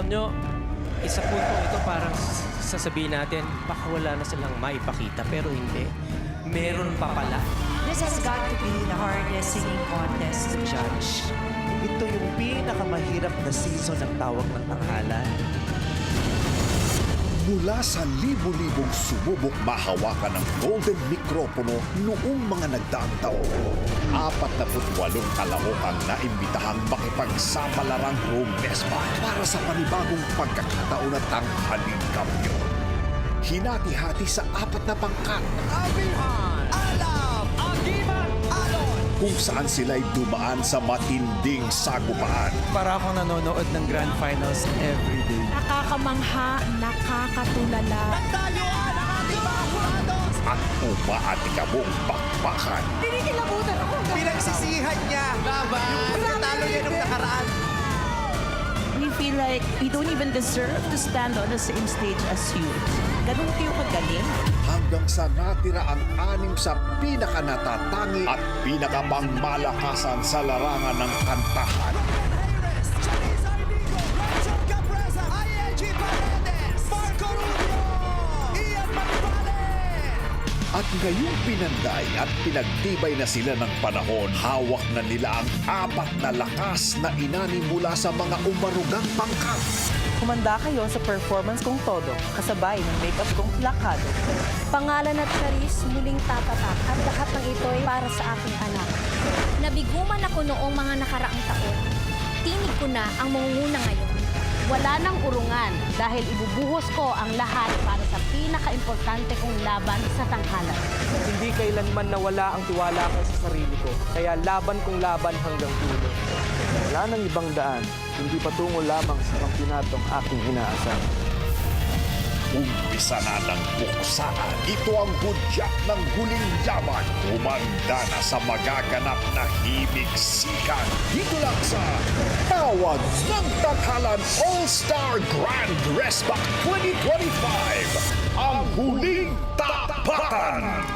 nyo, isa puntong ito parang sasabihin natin, baka wala na silang maipakita, pero hindi. Meron pa pala. This has got to be the hardest singing contest to judge. Ito yung pinakamahirap na season ng Tawag ng Tanghalan. Mula sa libu-libong sumubok mahawakan ng golden mikropono noong mga nagdaang taon, 48 kalahok ang naimbitahang makipagsamalarang Rumespa para sa panibagong pagkakataon at tanghaling kampiyon. Hinati-hati sa 4 na pangkat. Abihan! Alam! Agiman! Alon! Kung saan sila'y dumaan sa matinding sagupaan. Para akong nanonood ng Grand Finals every day. Nakakamangha, nakakatulala. Nagtayuan ang ating mga hurados! At umaatikabong bakbakan. Pinikilabutan ako. Pinagsisihan niya! Yung pagkatalo niya nung nakaraan. We feel like we don't even deserve to stand on the same stage as you. Ganun kayo kagaling. Hanggang sa natira ang 6 sa pinakanatatangi at pinakamangmalakasan sa larangan ng kantahan. Hayres, Charis Arnigo, Rachel Capresa, ING Paredes, Marco Rubio, Ian Manivales! At ngayong pinanday at pinagtibay na sila ng panahon, hawak na nila ang 4 na lakas na inani mula sa mga umarugang pangkat. Kumanda kayo sa performance kong todo, kasabay ng makeup kong plakado. Pangalan at Charis muling tatatak at lahat ng ito'y para sa aking anak. Nabiguman ako noong mga nakaraang taon. Tinig ko na ang mangunguna ngayon. Wala nang urungan dahil ibubuhos ko ang lahat para sa pinaka-importante kong laban sa tanghalan. Hindi kailanman nawala ang tiwala ko sa sarili ko. Kaya laban kong laban hanggang dulo. Wala nang ibang daan, hindi patungo lamang sa kampionatong aking inaasahan. Umpisa na ng buksaan. Ito ang hudyat ng huling laban. Umanda na sa magaganap na himigsikan. Dito lang sa Tawag ng Tanghalan All-Star Grand Resback 2025. Ang huling tapatan!